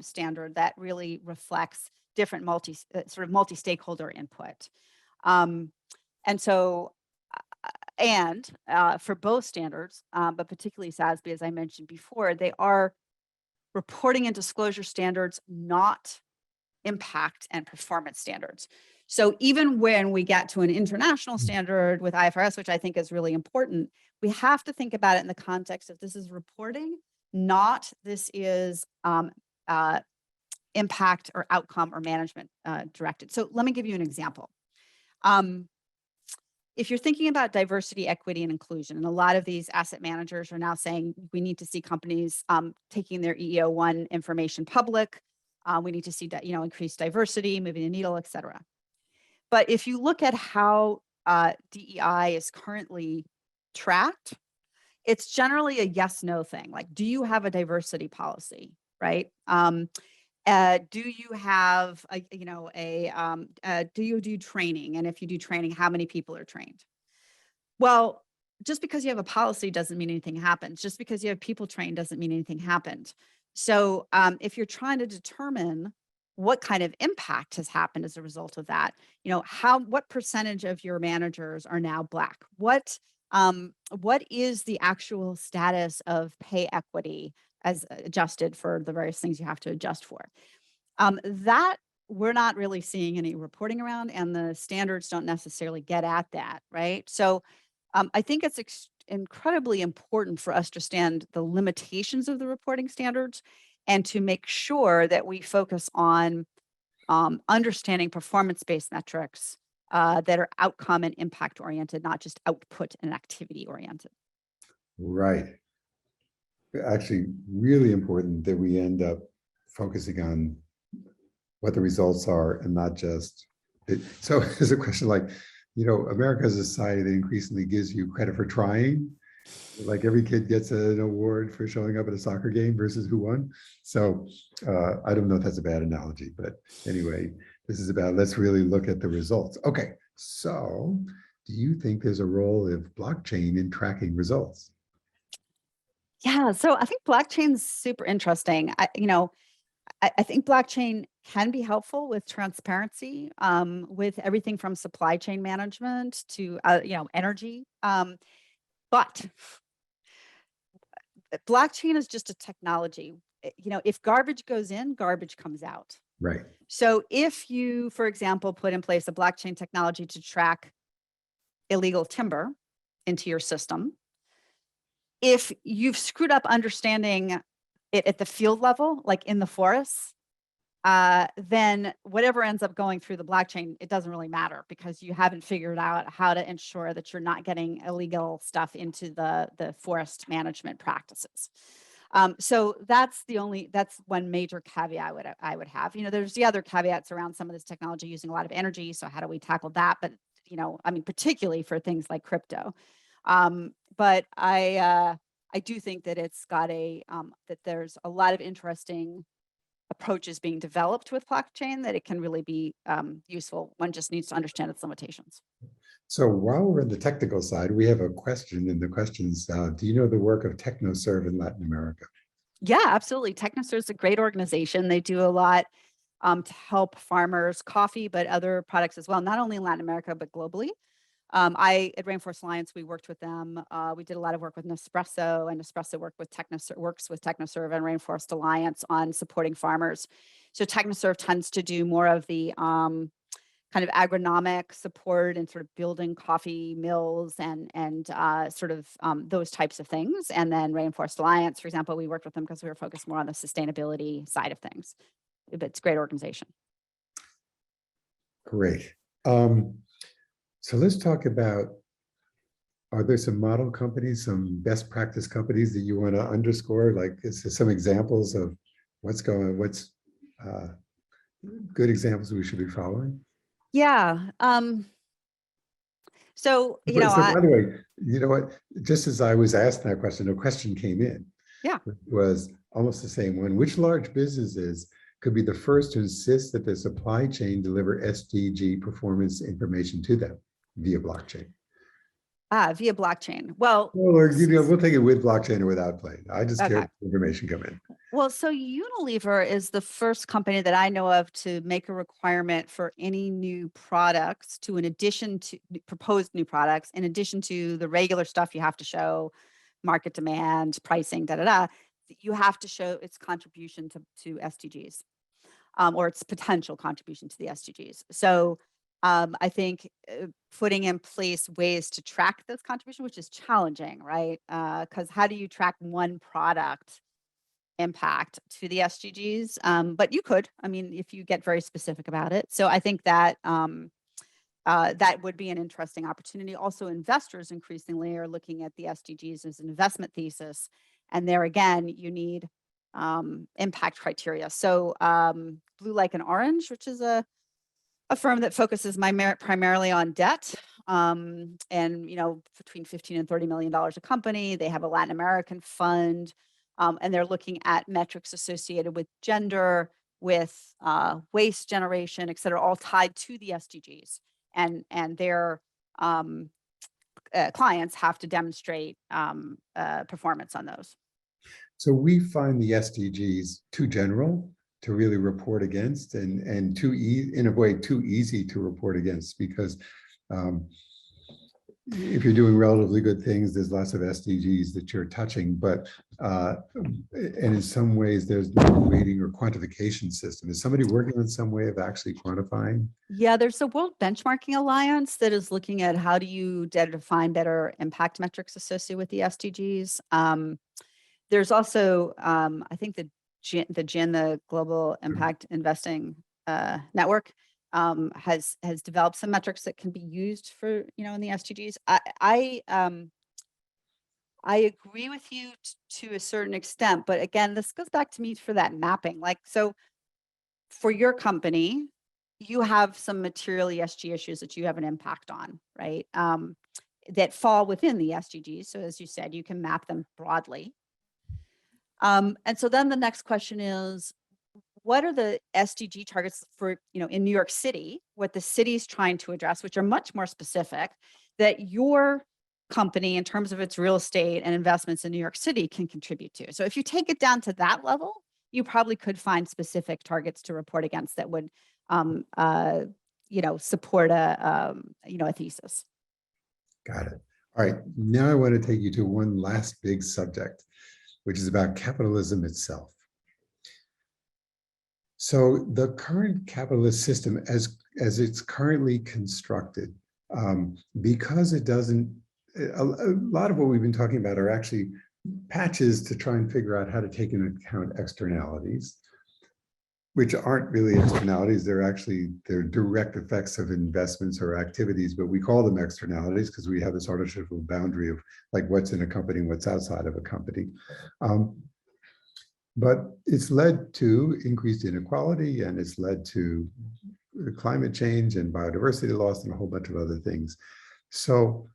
standard that really reflects different multi-stakeholder input. And so, for both standards, but particularly SASB, as I mentioned before, they are reporting and disclosure standards, not impact and performance standards. So even when we get to an international standard with IFRS, which I think is really important, we have to think about it in the context of this is reporting, not this is impact or outcome or management directed. So let me give you an example. If you're thinking about diversity, equity, and inclusion, and a lot of these asset managers are now saying we need to see companies taking their EEO-1 information public. We need to see that, increased diversity, moving the needle, et cetera. But if you look at how DEI is currently tracked, it's generally a yes/no thing. Like, do you have a diversity policy, right? Do you have do you do training? And if you do training, how many people are trained? Well, just because you have a policy doesn't mean anything happens. Just because you have people trained doesn't mean anything happened. So if you're trying to determine what kind of impact has happened as a result of that, what percentage of your managers are now Black? What is the actual status of pay equity as adjusted for the various things you have to adjust for? That we're not really seeing any reporting around, and the standards don't necessarily get at that, right? So I think it's incredibly important for us to understand the limitations of the reporting standards and to make sure that we focus on understanding performance-based metrics that are outcome and impact oriented, not just output and activity oriented. Right. Actually, really important that we end up focusing on what the results are and not just it. So there's a question like, America is a society that increasingly gives you credit for trying. Like every kid gets an award for showing up at a soccer game versus who won. So I don't know if that's a bad analogy, but anyway, this is about, let's really look at the results. Okay, so do you think there's a role of blockchain in tracking results? Yeah, so I think blockchain's super interesting. I think blockchain can be helpful with transparency, with everything from supply chain management to energy. But blockchain is just a technology. If garbage goes in, garbage comes out. Right. So if you, for example, put in place a blockchain technology to track illegal timber into your system, if you've screwed up understanding it at the field level, like in the forests, then whatever ends up going through the blockchain, it doesn't really matter because you haven't figured out how to ensure that you're not getting illegal stuff into the forest management practices. So that's one major caveat I would have. There's the other caveats around some of this technology using a lot of energy. So how do we tackle that? But particularly for things like crypto. But I do think that it's got that there's a lot of interesting approaches being developed with blockchain that it can really be useful. One just needs to understand its limitations. So while we're in the technical side, we have a question in the questions. Do you know the work of TechnoServe in Latin America? Yeah, absolutely. TechnoServe is a great organization. They do a lot to help farmers, coffee, but other products as well, not only in Latin America, but globally. At Rainforest Alliance, we worked with them. We did a lot of work with Nespresso, and Nespresso works with TechnoServe and Rainforest Alliance on supporting farmers. So TechnoServe tends to do more of the kind of agronomic support and sort of building coffee mills and those types of things. And then Rainforest Alliance, for example, we worked with them because we were focused more on the sustainability side of things. It's a great organization. Great. So let's talk about, are there some model companies, some best practice companies that you want to underscore? Like, is there some examples of what's good examples we should be following? Yeah. So, by the way, you know what? Just as I was asked that question, a question came in. Yeah. It was almost the same one. Which large businesses could be the first to insist that the supply chain deliver SDG performance information to them via blockchain? Via blockchain. Well, Well, or, we'll take it with blockchain or without plane. I just care okay. if information come in. Well, so Unilever is the first company that I know of to make a requirement for any new products to, in addition to proposed new products, in addition to the regular stuff you have to show, market demand, pricing, you have to show its contribution to SDGs, or its potential contribution to the SDGs. So I think putting in place ways to track those contributions, which is challenging, right? Because how do you track one product impact to the SDGs? But you could, I mean, if you get very specific about it. So I think that that would be an interesting opportunity. Also, investors increasingly are looking at the SDGs as an investment thesis. And there again, you need impact criteria. So Blue Like an Orange, which is a firm that focuses primarily on debt, and between $15 and $30 million a company. They have a Latin American fund, and they're looking at metrics associated with gender, with waste generation, et cetera, all tied to the SDGs. And their clients have to demonstrate performance on those. So we find the SDGs too general to really report against, and in a way too easy to report against, because if you're doing relatively good things, there's lots of SDGs that you're touching, but and in some ways there's no weighting or quantification system. Is somebody working on some way of actually quantifying? Yeah, there's a World Benchmarking Alliance that is looking at how do you define better impact metrics associated with the SDGs. There's also, I think the Global Impact Investing Network has developed some metrics that can be used for, in the SDGs. I agree with you to a certain extent, but again, this goes back to me for that mapping. Like, so for your company, you have some material ESG issues that you have an impact on, right? That fall within the SDGs. So as you said, you can map them broadly. And so then the next question is, what are the SDG targets for, in New York City, what the city's trying to address, which are much more specific, that your company, in terms of its real estate and investments in New York City, can contribute to? So if you take it down to that level, you probably could find specific targets to report against that would, support a thesis. Got it. All right. Now I want to take you to one last big subject, which is about capitalism itself. So the current capitalist system, as it's currently constructed, because it doesn't, a lot of what we've been talking about are actually patches to try and figure out how to take into account externalities, which aren't really externalities. They're direct effects of investments or activities, but we call them externalities because we have this artificial boundary of like what's in a company and what's outside of a company. But it's led to increased inequality, and it's led to climate change and biodiversity loss and a whole bunch of other things. So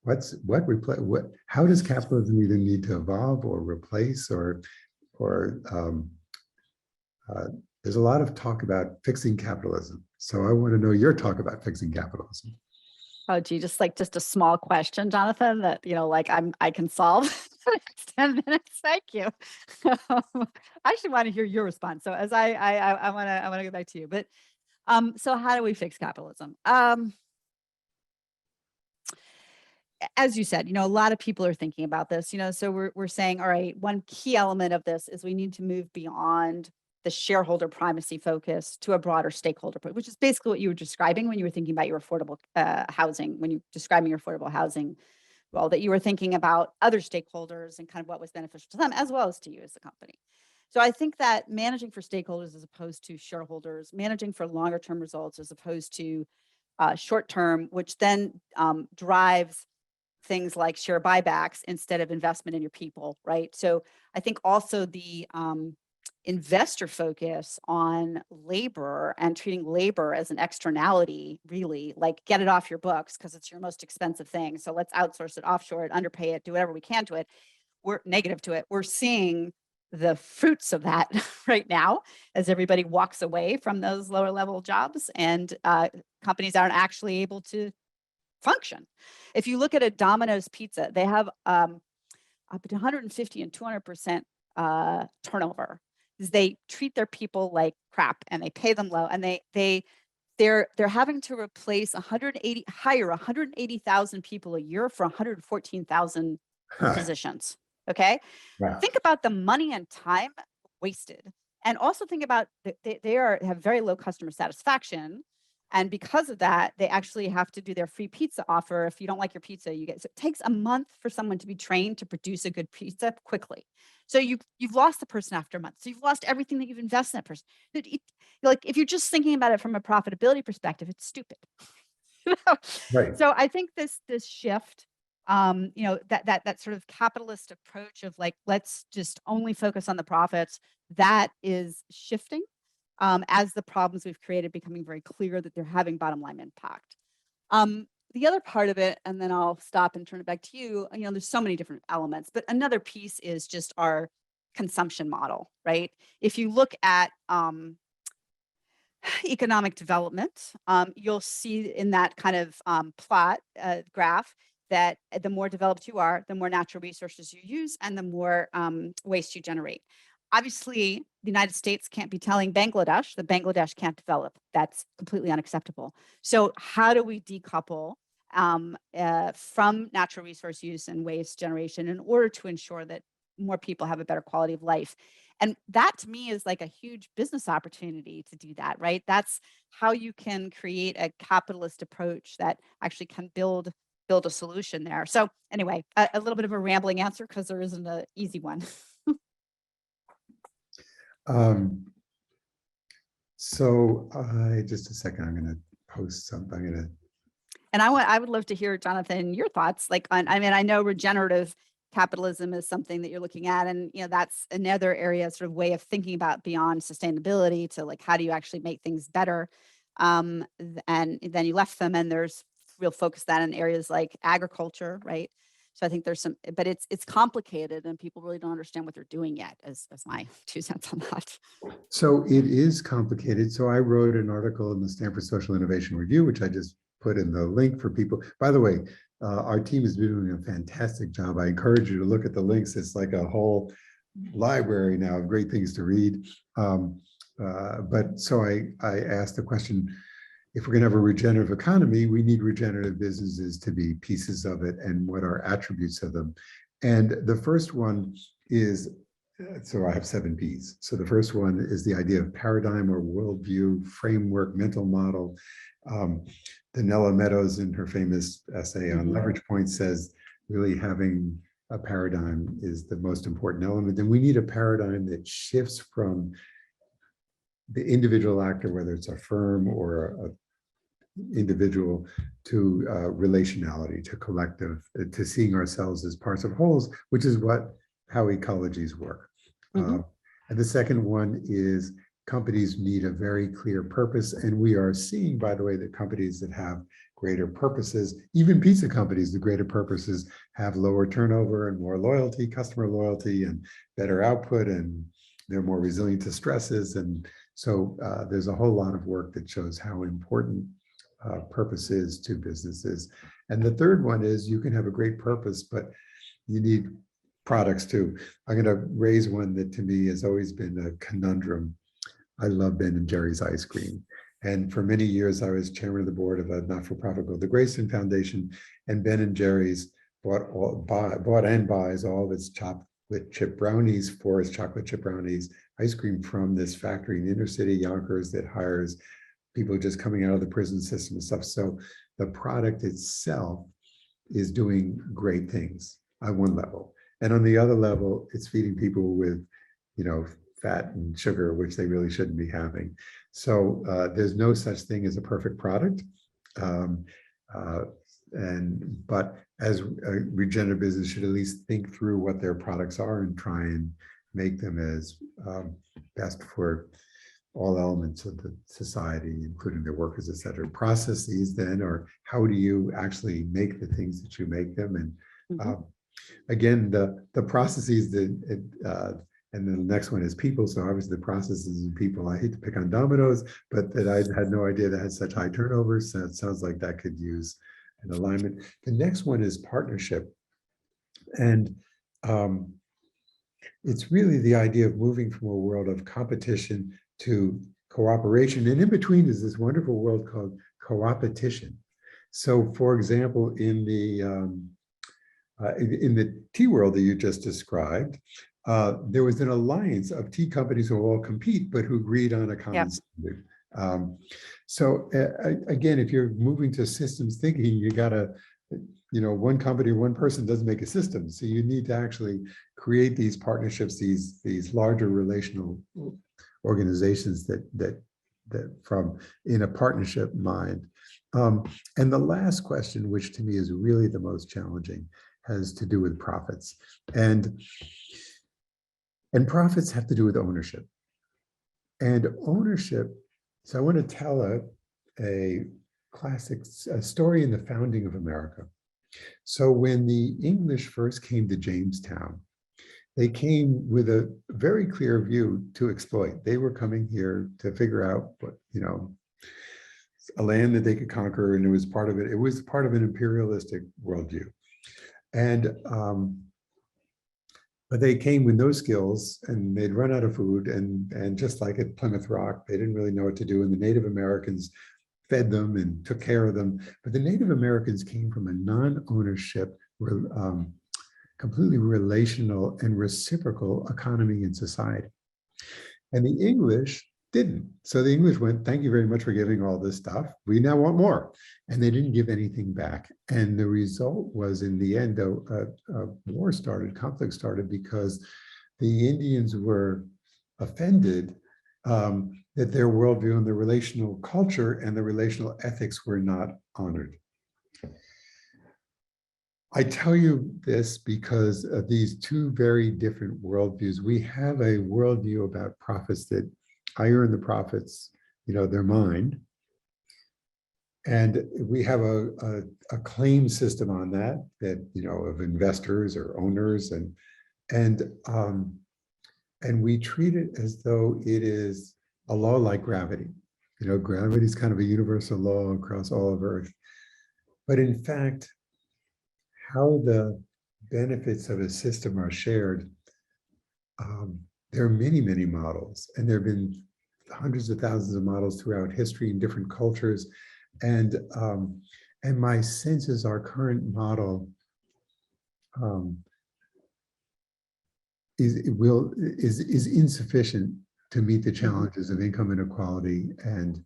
how does capitalism either need to evolve or replace, or there's a lot of talk about fixing capitalism. So I want to know your talk about fixing capitalism. Oh, gee, just a small question, Jonathan, that, I can solve for the next 10 minutes. Thank you. I actually want to hear your response. So as I want to go back to you, but so how do we fix capitalism? As you said, a lot of people are thinking about this, so we're saying, all right, one key element of this is we need to move beyond the shareholder primacy focus to a broader stakeholder, which is basically what you were describing when you were thinking about your affordable housing, when you're describing your affordable housing, well, that you were thinking about other stakeholders and kind of what was beneficial to them as well as to you as the company. So I think that managing for stakeholders as opposed to shareholders, managing for longer term results as opposed to short term, which then drives things like share buybacks instead of investment in your people, right? So I think also the investor focus on labor and treating labor as an externality, really, like get it off your books because it's your most expensive thing. So let's outsource it, offshore it, underpay it, do whatever we can to it. We're negative to it. We're seeing the fruits of that right now as everybody walks away from those lower level jobs, and companies aren't actually able to function. If you look at a Domino's pizza, they have up to 150 and 200% turnover. They treat their people like crap and they pay them low, and they're having to hire 180,000 people a year for 114,000 positions. Okay. Wow. Think about the money and time wasted. And also think about they have very low customer satisfaction. And because of that, they actually have to do their free pizza offer. If you don't like your pizza, you get, so it takes a month for someone to be trained to produce a good pizza quickly. So you've lost the person after a month. So you've lost everything that you've invested in that person. Like if you're just thinking about it from a profitability perspective, it's stupid. Right. So I think this shift, that sort of capitalist approach of like, let's just only focus on the profits, that is shifting as the problems we've created becoming very clear that they're having bottom line impact. The other part of it, and then I'll stop and turn it back to you, there's so many different elements, but another piece is just our consumption model, right? If you look at economic development, you'll see in that kind of plot graph that the more developed you are, the more natural resources you use and the more waste you generate. Obviously, the United States can't be telling Bangladesh that Bangladesh can't develop. That's completely unacceptable. So how do we decouple from natural resource use and waste generation in order to ensure that more people have a better quality of life? And that to me is like a huge business opportunity to do that, right? That's how you can create a capitalist approach that actually can build a solution there. So anyway, a little bit of a rambling answer because there isn't an easy one. So just a second, I'm going to post something. And I would love to hear, Jonathan, your thoughts. Like I know regenerative capitalism is something that you're looking at, and that's another area, sort of way of thinking about beyond sustainability to like how do you actually make things better. And then you left them, and there's real focus that in areas like agriculture, right? So I think there's some, but it's complicated, and people really don't understand what they're doing yet. As my 2 cents on that. So it is complicated. So I wrote an article in the Stanford Social Innovation Review, which I just put in the link for people. By the way, our team has been doing a fantastic job. I encourage you to look at the links. It's like a whole library now of great things to read. But so I asked the question, if we're going to have a regenerative economy, we need regenerative businesses to be pieces of it, and what are attributes of them. And the first one is, so I have 7 P's. So the first one is the idea of paradigm or worldview, framework, mental model. Danella Meadows, in her famous essay on leverage points, says really having a paradigm is the most important element. And we need a paradigm that shifts from the individual actor, whether it's a firm or a individual, to relationality, to collective, to seeing ourselves as parts of wholes, which is how ecologies work. And the second one is companies need a very clear purpose. And we are seeing, by the way, that companies that have greater purposes, even pizza companies, the greater purposes have lower turnover and more loyalty, customer loyalty, and better output, and they're more resilient to stresses. And so there's a whole lot of work that shows how important purpose is to businesses. And the third one is you can have a great purpose, but you need products too. I'm going to raise one that to me has always been a conundrum. I love Ben & Jerry's ice cream. And for many years, I was chairman of the board of a not-for-profit called the Garrison Foundation, and Ben & Jerry's bought and buys all of its chocolate chip brownies, Forest chocolate chip brownies, ice cream from this factory in inner city Yonkers that hires people just coming out of the prison system and stuff. So the product itself is doing great things on one level. And on the other level, it's feeding people with, fat and sugar, which they really shouldn't be having. So there's no such thing as a perfect product. But as a regenerative business should at least think through what their products are and try and make them as best for all elements of the society, including their workers, et cetera. Processes then, or how do you actually make the things that you make them? And again, the processes that, and then the next one is people. So obviously the processes and people, I hate to pick on Domino's, but that I had no idea that had such high turnovers. So it sounds like that could use and alignment. The next one is partnership. And it's really the idea of moving from a world of competition to cooperation. And in between is this wonderful world called coopetition. So for example, in the tea world that you just described, there was an alliance of tea companies who all compete, but who agreed on a common standard. Again, if you're moving to systems thinking, you gotta, one company or one person doesn't make a system. So you need to actually create these partnerships, these larger relational organizations that from in a partnership mind. And the last question, which to me is really the most challenging, has to do with profits. And profits have to do with ownership. And ownership, so I want to tell a classic story in the founding of America. So when the English first came to Jamestown, they came with a very clear view to exploit. They were coming here to figure out what, a land that they could conquer, and it was part of it. It was part of an imperialistic worldview. And but they came with no skills, and they'd run out of food, and just like at Plymouth Rock, they didn't really know what to do, and the Native Americans fed them and took care of them. But the Native Americans came from a non-ownership, completely relational and reciprocal economy and society. And the English didn't. So the English went, thank you very much for giving all this stuff. We now want more. And they didn't give anything back. And the result was, in the end, a war started, conflict started, because the Indians were offended that their worldview and the relational culture and the relational ethics were not honored. I tell you this because of these two very different worldviews. We have a worldview about profits that I earn the profits, they're mine. And we have a claim system on that, of investors or owners, and we treat it as though it is a law like gravity. Gravity is kind of a universal law across all of Earth. But in fact, how the benefits of a system are shared, there are many, many models, and there have been hundreds of thousands of models throughout history in different cultures. And my sense is our current model is insufficient to meet the challenges of income inequality and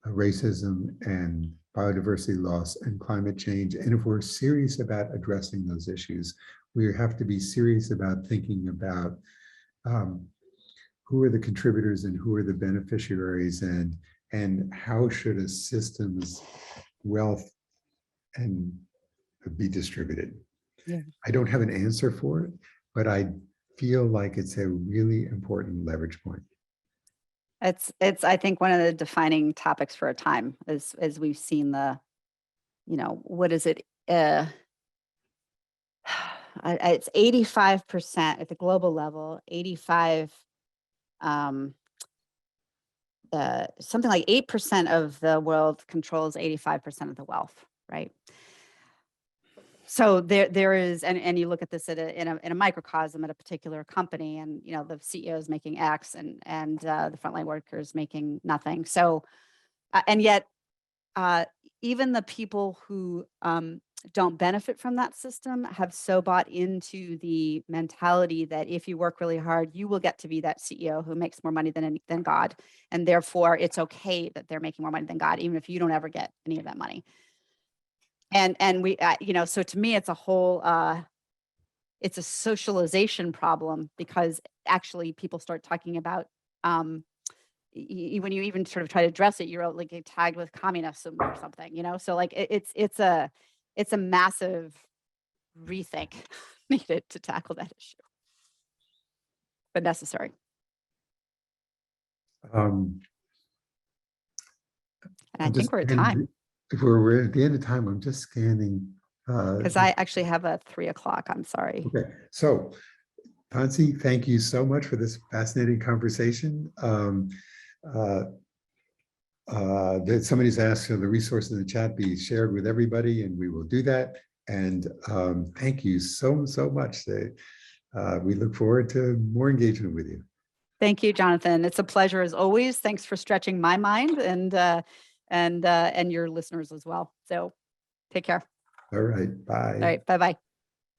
racism and biodiversity loss and climate change. And if we're serious about addressing those issues, we have to be serious about thinking about who are the contributors and who are the beneficiaries, and how should a system's wealth and be distributed. Yeah. I don't have an answer for it, but I feel like it's a really important leverage point. It's I think one of the defining topics for a time, as we've seen the, what is it? It's 85% at the global level, 85, something like 8% of the world controls 85% of the wealth, right? So there is, and you look at this in a microcosm at a particular company, and the CEO is making X, and the frontline workers making nothing. So, and yet, even the people who don't benefit from that system have so bought into the mentality that if you work really hard, you will get to be that CEO who makes more money than God, and therefore it's okay that they're making more money than God, even if you don't ever get any of that money. And we, so to me, it's a whole, it's a socialization problem, because actually people start talking about, when you even sort of try to address it, you're like tagged with communism or something, so like it's a massive rethink needed to tackle that issue, but necessary. And I think we're at time. If we're at the end of time, I'm just scanning. Because I actually have a 3 o'clock. I'm sorry. Okay, so Tensie, thank you so much for this fascinating conversation. that somebody's asked the resources in the chat be shared with everybody, and we will do that. And thank you so much. We look forward to more engagement with you. Thank you, Jonathan. It's a pleasure as always. Thanks for stretching my mind and your listeners as well. So take care. All right. Bye. All right. Bye-bye.